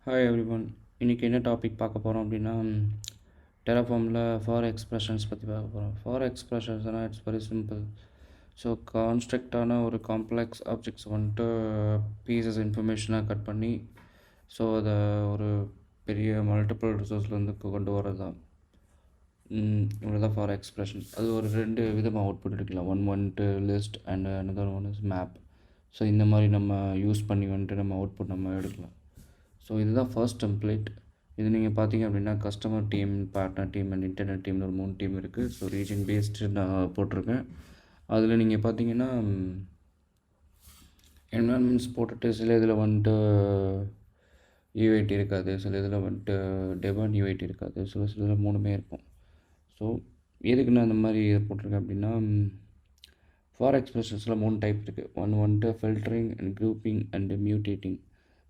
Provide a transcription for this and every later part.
Hi everyone. இன்றைக்கி என்ன topic பார்க்க போகிறோம் அப்படின்னா டெராஃபார்மில் ஃபார் எக்ஸ்பிரஷன்ஸ் பற்றி பார்க்க போகிறோம். ஃபார் எக்ஸ்பிரஷன்ஸ்னால் இட்ஸ் வெரி சிம்பிள். ஸோ கான்ஸ்ட்ரக்டான ஒரு காம்ப்ளெக்ஸ் ஆப்ஜெக்ட்ஸ் வந்துட்டு பீசஸ் இன்ஃபர்மேஷனாக கட் பண்ணி ஸோ அதை ஒரு பெரிய மல்டிபிள் ரிசோர்ஸ்லேருந்து கொண்டு வரது தான். இவ்வளோ தான் ஃபார் எக்ஸ்பிரஷன். அது ஒரு ரெண்டு விதமாக அவுட்புட் எடுக்கலாம். ஒன் வந்துட்டு list and another one is map. So இந்த மாதிரி நம்ம யூஸ் பண்ணி வந்துட்டு நம்ம அவுட்புட் நம்ம எடுக்கலாம். ஸோ இதுதான் ஃபர்ஸ்ட் டெம்ப்ளேட். இது நீங்கள் பார்த்தீங்க அப்படின்னா customer team, partner team and internal டீம்னு ஒரு 3 டீம் இருக்குது. ஸோ ரீஜன் பேஸ்டு நான் போட்டிருக்கேன். அதில் நீங்கள் பார்த்தீங்கன்னா என்வரான்மெண்ட்ஸ் போட்டுட்டு சில இதில் வந்துட்டு யூஐடி இருக்காது, சில இதில் வந்துட்டு டெவன் யூஐடி இருக்காது, சில இதில் 3மே இருக்கும். ஸோ எதுக்கு நான் இந்த மாதிரி இதை போட்டிருக்கேன் அப்படின்னா ஃபார் எக்ஸ்பிரஷன்ஸில் 3 டைப் இருக்குது. வந்துட்டு filtering and grouping and mutating.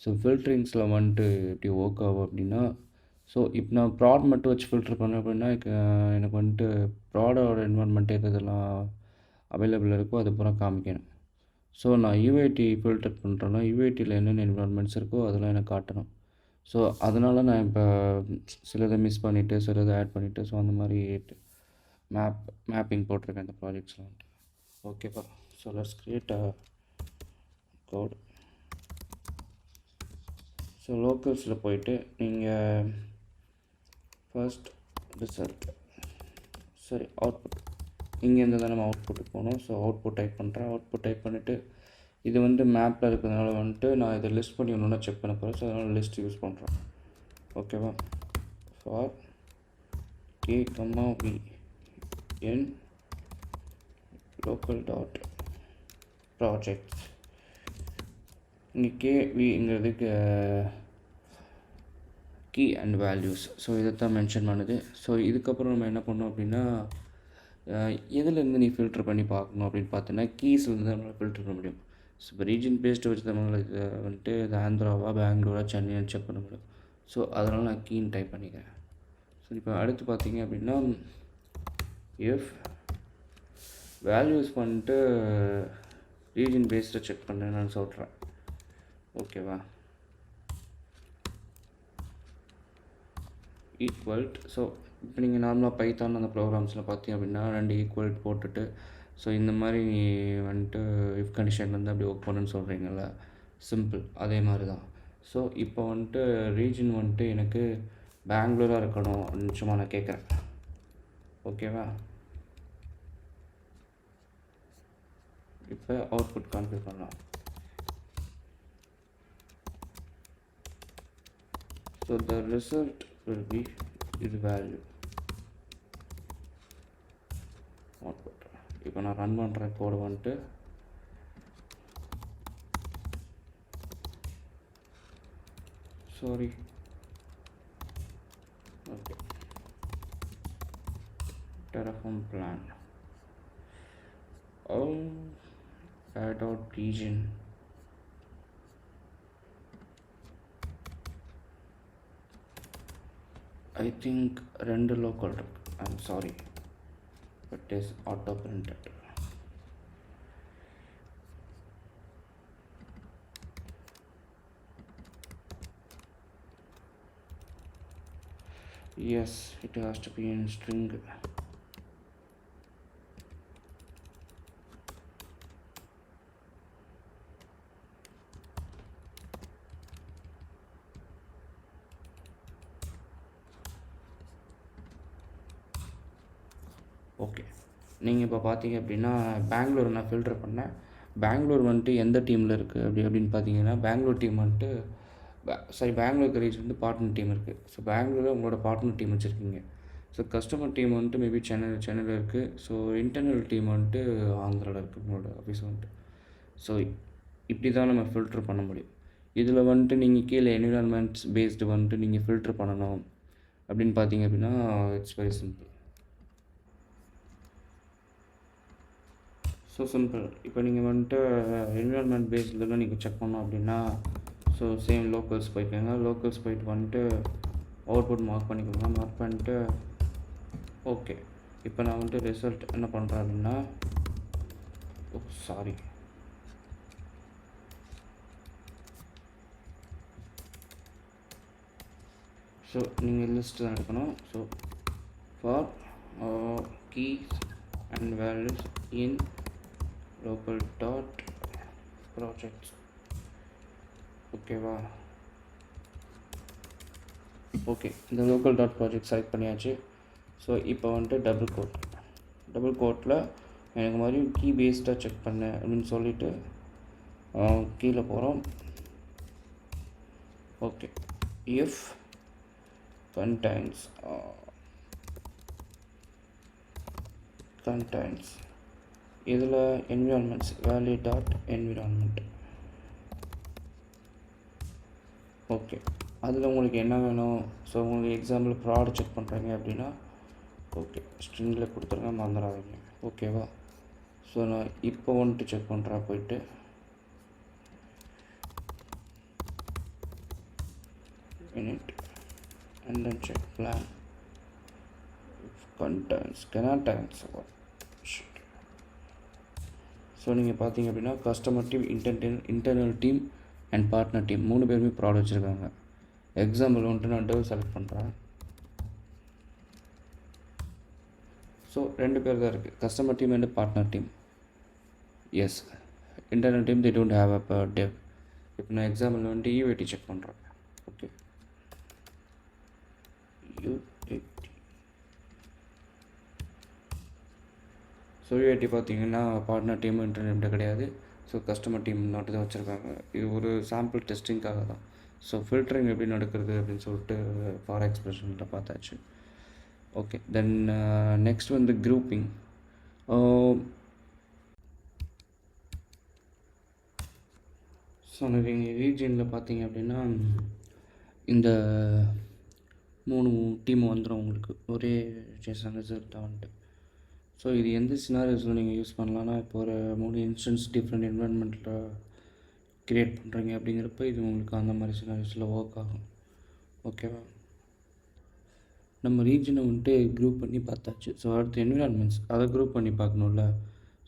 So ஃபில்ட்ரிங்ஸில் வந்துட்டு எப்படி ஒர்க் ஆகும் அப்படின்னா, ஸோ இப்போ நான் ப்ராட் மட்டும் வச்சு ஃபில்ட்ரு பண்ணேன் அப்படின்னா எனக்கு வந்துட்டு ப்ராடோட என்வரான்மெண்ட் எதெல்லாம் அவைலபிள் இருக்கோ அது பூரா காமிக்கணும். ஸோ நான் யூஐடி ஃபில்டர் பண்ணுறேன்னா யூஐடியில் என்னென்ன என்வரான்மெண்ட்ஸ் இருக்கோ அதெல்லாம் எனக்கு காட்டணும். ஸோ அதனால் நான் இப்போ சிலதை மிஸ் பண்ணிவிட்டு சிலதை ஆட் பண்ணிவிட்டு ஸோ அந்த மாதிரி மேப்பிங் போட்டிருக்கேன் இந்த ப்ராஜெக்ட்ஸில் வந்துட்டு. ஓகேப்பா. So let's create a code. So லோக்கல்ஸில் போயிட்டு நீங்கள் ஃபர்ஸ்ட் ரிசல்ட் அவுட்புட் இங்கேருந்து தான் நம்ம அவுட்புட்டுக்கு போகணும். ஸோ அவுட்புட் டைப் பண்ணுறேன். அவுட்புட் டைப் பண்ணிவிட்டு இது வந்து மேப்பில் இருக்கிறதுனால வந்துட்டு நான் இதை லிஸ்ட் பண்ணி ஒன்று செக் பண்ண போகிறேன். ஸோ அதனால் லிஸ்ட் யூஸ் பண்ணுறேன். ஓகேவா. For K comma we N local dot projects. இங்கே கேவிங்கிறதுக்கு கீ அண்ட் வேல்யூஸ். ஸோ இதை தான் மென்ஷன் பண்ணுது. ஸோ இதுக்கப்புறம் நம்ம என்ன பண்ணோம் அப்படின்னா எதுலேருந்து நீ ஃபில்ட்ரு பண்ணி பார்க்கணும் அப்படின்னு பார்த்தோன்னா கீஸ்லேருந்து நம்மளால் ஃபில்ட்ரு பண்ண முடியும். ஸோ இப்போ ரீஜன் பேஸ்டு வச்சு நம்மளுக்கு வந்துட்டு இது ஆந்திராவா பெங்களூரா சென்னைன்னு செக் பண்ண முடியும். ஸோ அதனால் நான் கீன்னு டைப் பண்ணிக்கிறேன். ஸோ இப்போ அடுத்து பார்த்தீங்க அப்படின்னா எஃப் வேல்யூஸ் வந்துட்டு ரீஜன் பேஸ்டை செக் பண்ணேன்னு நான் சொல்கிறேன். ஓகேவா. ஈக்குவல்ட். ஸோ இப்போ நீங்கள் நார்மலாக பைத்தான் அந்த ப்ரோக்ராம்ஸில் பார்த்தீங்க அப்படின்னா 2 ஈக்குவல்ட் போட்டுட்டு ஸோ இந்த மாதிரி நீ வந்துட்டு இஃப் கண்டிஷன் வந்து அப்படி ஒர்க் பண்ணுன்னு சொல்கிறீங்கள, சிம்பிள் அதே மாதிரி தான். ஸோ இப்போ வந்துட்டு ரீஜன் வந்துட்டு எனக்கு பெங்களூராக இருக்கணும் நிச்சயமாக நான் கேட்குறேன். ஓகேவா. இப்போ அவுட்புட் கான்ஃபிகர் பண்ணலாம். So the result will be this value output. இப்போ நான் ரன் பண்ணுற கோடு வந்துட்டு sorry okay Terraform plan add out region. I think render local. I'm sorry, it is auto printed. Yes, it has to be in string. Okay. நீங்கள் இப்போ பார்த்தீங்க அப்படின்னா பெங்களூர் நான் filter பண்ணேன். பெங்களூர் வந்துட்டு எந்த டீமில் இருக்குது அப்படின்னு பார்த்தீங்கன்னா பெங்களூர் டீம் வந்துட்டு பெங்களூருக்கு ரீச் வந்து பார்ட்னர் டீம் இருக்குது. ஸோ பெங்களூரில் உங்களோட பார்ட்னர் டீம் வச்சுருக்கீங்க. ஸோ கஸ்டமர் டீம் வந்துட்டு மேபி சென்னையில் இருக்குது. ஸோ இன்டர்னல் டீம் வந்துட்டு ஆந்திராவில் இருக்குது உங்களோட ஆஃபீஸ் வந்துட்டு. ஸோ இப்படி தான் நம்ம ஃபில்டர் பண்ண முடியும். இதில் வந்துட்டு நீங்கள் கீழே என்விரான்மெண்ட்ஸ் பேஸ்டு வந்துட்டு நீங்கள் ஃபில்டர் பண்ணணும் அப்படின்னு பார்த்தீங்க அப்படின்னா it's very simple. So simple. இப்போ நீங்கள் வந்துட்டு என்விரான்மெண்ட் பேஸ்டெலாம் நீங்கள் செக் பண்ணோம் அப்படின்னா ஸோ சேம் லோக்கல்ஸ் போய்க்கோங்க. லோக்கல்ஸ் போயிட்டு வந்துட்டு அவுட்புட் மார்க் பண்ணிக்கோங்க. மார்க் பண்ணிட்டு ஓகே. இப்போ நான் வந்துட்டு ரிசல்ட் என்ன பண்ணுறேன் அப்படின்னா சாரி ஸோ நீங்கள் லிஸ்ட் தான் எடுக்கணும். So for keys and values in local dot projects. ஓகேவா? ஓகே, இந்த லோக்கல் டாட் ப்ராஜெக்ட் செலக்ட் பண்ணியாச்சு. ஸோ இப்போ வந்துட்டு டபுள் கோட்டில் எனக்கு மாதிரி கீ பேஸ்டாக செக் பண்ணேன் அப்படின்னு சொல்லிவிட்டு கீழே போகிறோம். ஓகே, இஃப் contains இதில் environments value dot environment. Okay, அதில் உங்களுக்கு என்ன வேணும்? ஸோ உங்களுக்கு எக்ஸாம்பிள் ப்ராடக்ட் செக் பண்ணுறீங்க அப்படின்னா ஓகே ஸ்ட்ரிங்கில் கொடுத்துருங்க, மறந்துடாதீங்க. ஓகேவா? ஸோ நான் இப்போ வந்துட்டு செக் பண்ணுறேன், போயிட்டு init and then check plan if contains what shit. So நீங்கள் பார்த்தீங்க அப்படின்னா customer team, internal team and partner team 3 பேருமே ப்ராடக்ட் வச்சுருக்காங்க. எக்ஸாம்பிள் வந்துட்டு நான் டெவ் செலக்ட் பண்ணுறேன். ஸோ 2 பேர் தான் இருக்குது, customer team and partner team. Yes, internal team they don't have a dev. இப்போ நான் எக்ஸாம்பிள் வந்துட்டு UAT செக் பண்ணுறேன். Okay, UAT. ஸோ UAT பார்த்தீங்கன்னா பார்ட்னர் டீம் இன்டர்னல் டீம் கிடையாது. ஸோ கஸ்டமர் டீம் மட்டும் தான் வச்சுருக்காங்க. இது ஒரு சாம்பிள் டெஸ்டிங்காக தான். ஸோ ஃபில்டரிங் எப்படி நடக்கிறது அப்படின்னு சொல்லிட்டு ஃபார் எக்ஸ்பிரஷனில் பார்த்தாச்சு. ஓகே, தென் நெக்ஸ்ட் வந்து குரூப்பிங். ஸோ நீங்கள் ரீஜனில் பார்த்தீங்க அப்படின்னா இந்த 3 டீம் வந்துடும் உங்களுக்கு ஒரே ஜேசன் ரிசல்ட்டாக வந்துட்டு. ஸோ இது எந்த சினாரியோஸில் நீங்கள் யூஸ் பண்ணலான்னா, இப்போ ஒரு 3 இன்ஸ்டன்ஸ் டிஃப்ரெண்ட் என்விரான்மெண்ட்டில் க்ரியேட் பண்ணுறீங்க அப்படிங்கிறப்ப இது உங்களுக்கு அந்த மாதிரி சினாரியோஸில் ஒர்க் ஆகும். ஓகேவா? நம்ம ரீஜனை வந்துட்டு குரூப் பண்ணி பார்த்தாச்சு. ஸோ அடுத்து என்விரான்மெண்ட்ஸ், அதை குரூப் பண்ணி பார்க்கணும்ல.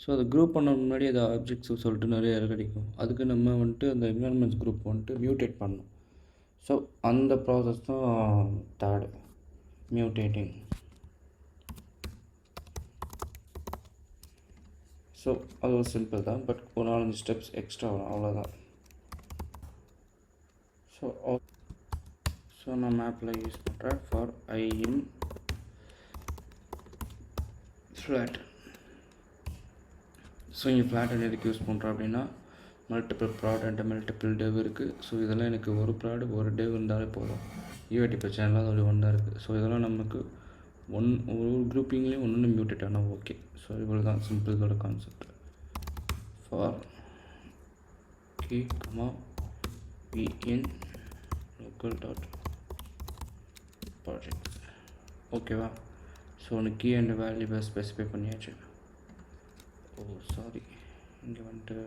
ஸோ அதை குரூப் பண்ண முன்னாடி அதை ஆப்ஜெக்ட்ஸ் சொல்லிட்டு நிறைய கிடைக்கும். அதுக்கு நம்ம வந்துட்டு அந்த என்விரான்மெண்ட்ஸ் குரூப் வந்துட்டு மியூட்டேட் பண்ணணும். ஸோ அந்த ப்ராசஸ் தான் தேர்டு, மியூட்டேட்டிங். ஸோ அது ஒரு சிம்பிள் தான், பட் ஒரு 4-5 ஸ்டெப்ஸ் எக்ஸ்ட்ரா வரும், அவ்வளோதான். ஸோ நான் மேப்பில் யூஸ் பண்ணுறேன் for I in flat. So இங்கே ஃப்ளாட் எதுக்கு யூஸ் பண்ணுறோம் அப்படின்னா மல்டிபிள் ப்ராடக்ட் மல்டிபிள் டெவ் இருக்குது. ஸோ இதெல்லாம் எனக்கு ஒரு ப்ராடக்ட் ஒரு டெவ் இருந்தாலே போதும். UAT பிரச்சனை இல்லாத ஒரு ஒன் தான் இருக்குது. ஸோ இதெல்லாம் நமக்கு ஒரு குரூப்பிங்லேயும் ஒன்று மியூட்டேட் ஆனால் ஓகே. ஸோ இவ்வளோ தான் சிம்பிள் இதோட concept. For key comma v in local dot project. ஓகேவா? ஸோ ஒன்று கீ அண்ட் வேல்யூவை ஸ்பெசிஃபை பண்ணியாச்சு. ஓ சாரி, இங்கே வந்துட்டு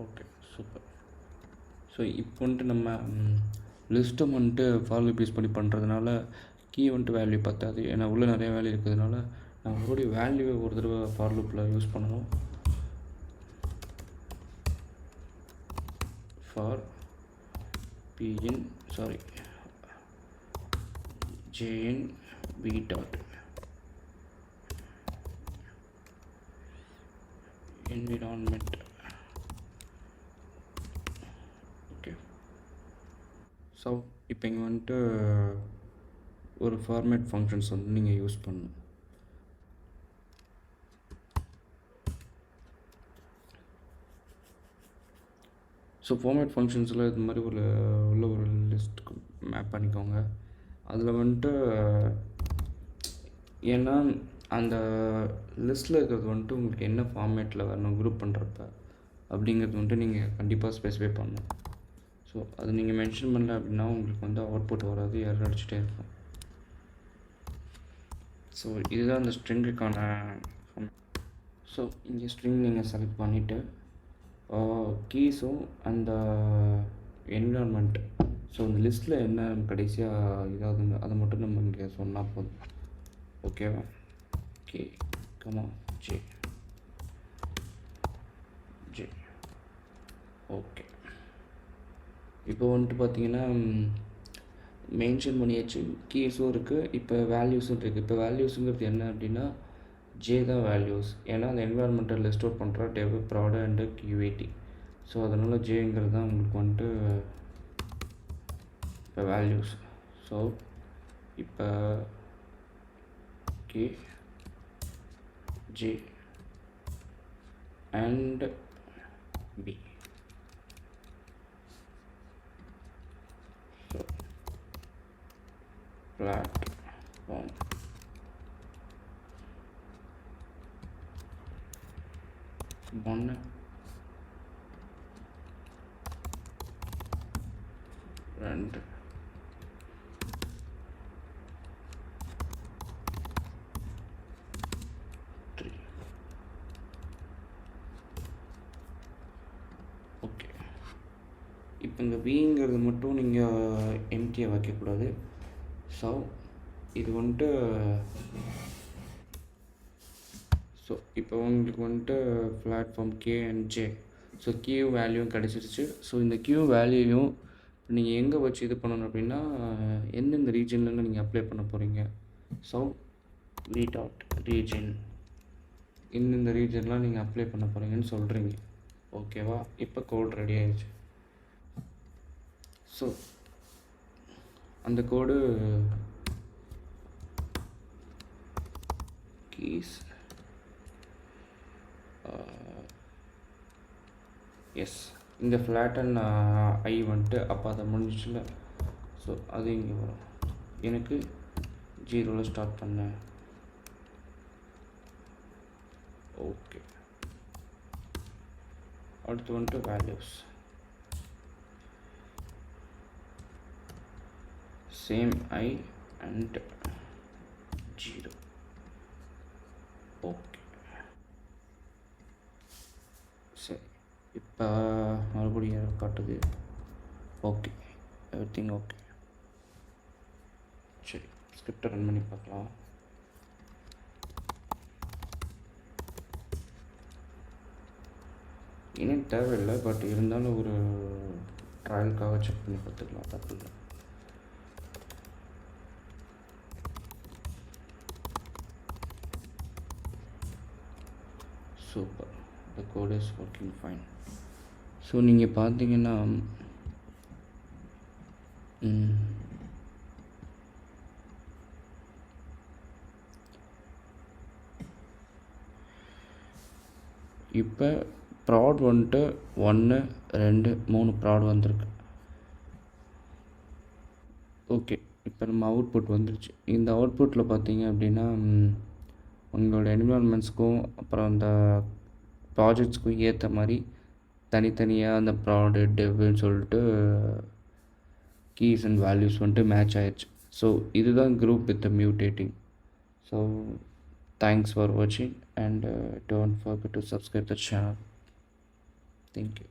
ஓகே சூப்பர். ஸோ இப்போ வந்துட்டு நம்ம லிஸ்ட்டை வந்துட்டு ஃபார் லூப் யூஸ் பண்ணி பண்ணுறதுனால கீ வந்துட்டு வேல்யூ பத்தாது. ஏன்னா உள்ளே நிறைய வேல்யூ இருக்கிறதுனால நம்ம மறுபடியும் வேல்யூவை ஒரு தடவை ஃபார் லூப்பில் யூஸ் பண்ணணும். For jn b dot environment. Okay, so இப்போ இங்கே வந்துட்டு ஒரு ஃபார்மேட் ஃபங்க்ஷன்ஸ் வந்து நீங்கள் யூஸ் பண்ணணும். ஸோ ஃபார்மேட் ஃபங்க்ஷன்ஸில் இது மாதிரி உள்ள ஒரு லிஸ்ட்டுக்கு மேப் பண்ணிக்கோங்க. அதில் வந்துட்டு ஏன்னா அந்த லிஸ்ட்டில் இருக்கிறது வந்துட்டு உங்களுக்கு என்ன ஃபார்மேட்டில் வரணும் குரூப் பண்ணுறப்ப அப்படிங்கிறது வந்துட்டு நீங்கள் கண்டிப்பாக ஸ்பெசிஃபை பண்ணணும். ஸோ அது நீங்கள் மென்ஷன் பண்ணல அப்படின்னா உங்களுக்கு வந்து அவுட்புட் வராது, எரர் அடிச்சுட்டே இருக்கும். ஸோ இதுதான் அந்த ஸ்ட்ரிங்குக்கான. ஸோ இங்கே ஸ்ட்ரிங் நீங்கள் செலக்ட் பண்ணிவிட்டு கீஸும் அந்த என்விரான்மெண்ட், ஸோ இந்த லிஸ்ட்டில் என்ன கடைசியாக இதாகுங்க அதை மட்டும் நம்ம இங்கே சொன்னால் போதும். ஓகேவா? K comma J okay. இப்போ வந்துட்டு பார்த்தீங்கன்னா மென்ஷன் பண்ணியாச்சு. கீஸும் இருக்குது, இப்போ வேல்யூஸும் இருக்குது. இப்போ வேல்யூஸுங்கிறது என்ன அப்படின்னா ஜே தான் வேல்யூஸ். ஏன்னா அந்த என்விரான்மெண்டல் ஸ்டோர் பண்ணுற dev prod and QAT. So அதனால் ஜேங்கிறது தான் உங்களுக்கு வந்துட்டு இப்போ வேல்யூஸ். ஸோ இப்போ K J and P. So platform 1 2 3. Okay. இப்போ இந்த பிங்கிறது மட்டும் நீங்கள் எம்டியாக வைக்கக்கூடாது. ஸோ இது வந்துட்டு ஸோ இப்போ உங்களுக்கு வந்துட்டு platform K and J. So Q வேல்யூவும் கிடச்சிருச்சு. ஸோ இந்த கியூ வேல்யூயும் நீங்கள் எங்கே வச்சு இது பண்ணணும் அப்படின்னா எந்தெந்த ரீஜன்லேருந்து நீங்கள் அப்ளை பண்ண போகிறீங்க. ஸோ வி டாட் ரீஜன் இந்தந்த ரீஜன்லாம் நீங்கள் அப்ளை பண்ண போகிறீங்கன்னு சொல்கிறீங்க. ஓகேவா? இப்போ கோட் ரெடி ஆயிடுச்சு. ஸோ அந்த கோடு கீஸ் எஸ் இந்த ஃப்ளாட்டன் ஐ வந்துட்டு அப்போ அதை முடிஞ்சிச்சுல. ஸோ அது இங்கே வரும். எனக்கு 0ல் ஸ்டார்ட் பண்ணேன். ஓகே. அடுத்து வந்துட்டு values same I and 0. Okay. சரி, இப்போ மறுபடியும் காட்டுது. Okay, everything okay. சரி, ஸ்கிரிப்டை ரன் பண்ணி பார்க்கலாம். இன்னும் தேவையில்லை, பட் இருந்தாலும் ஒரு ட்ரையலுக்காக செக் பண்ணி பார்த்துக்கலாம், தப்பு இல்லை. Super, the code is working fine. So நீங்கள் பார்த்தீங்கன்னா இப்போ ப்ராட் வந்துட்டு 1 2 3 ப்ராட் வந்திருக்கு. ஓகே, இப்போ நம்ம அவுட்புட் வந்துருச்சு. இந்த அவுட்புட்டில் பார்த்தீங்க அப்படின்னா உங்களோட என்விரான்மெண்ட்ஸ்க்கும் அப்புறம் அந்த ப்ராஜெக்ட்ஸ்க்கும் ஏற்ற மாதிரி தனித்தனியாக அந்த ப்ராடு டெவ்னு சொல்லிட்டு கீஸ் அண்ட் வேல்யூஸ் வந்துட்டு மேட்ச் ஆயிடுச்சு. ஸோ இதுதான் group with mutating. So thanks for வாட்சிங் and don't forget to subscribe the channel. Thank you.